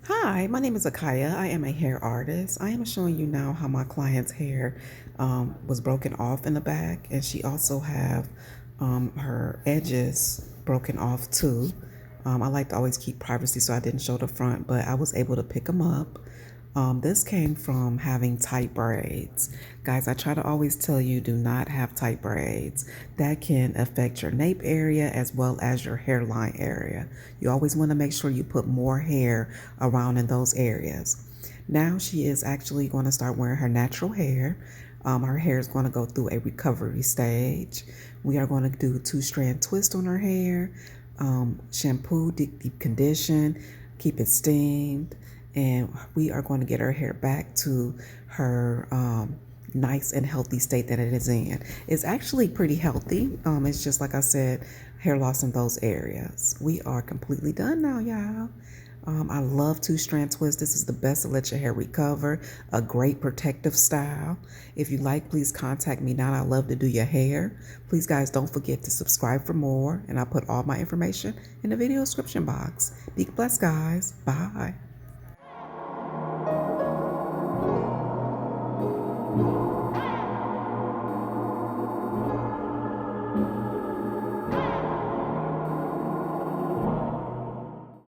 Hi, my name is Akaya. I am a hair artist. I am showing you now how my client's hair was broken off in the back, and she also have her edges broken off too. I like to always keep privacy, so I didn't show the front, but I was able to pick them up. This came from having tight braids. Guys, I try to always tell you, do not have tight braids. That can affect your nape area as well as your hairline area. You always want to make sure you put more hair around in those areas. Now she is actually going to start wearing her natural hair. Her hair is going to go through a recovery stage. We are going to do a 2-strand twist on her hair, shampoo, deep condition, keep it steamed, and we are going to get her hair back to her nice and healthy state that it is in. It's actually pretty healthy. It's just like I said, hair loss in those areas. We are completely done now, y'all. I love 2-strand twist. This is the best to let your hair recover. A great protective style. If you like, please contact me now. I love to do your hair. Please, guys, don't forget to subscribe for more. And I'll put all my information in the video description box. Be blessed, guys. Bye.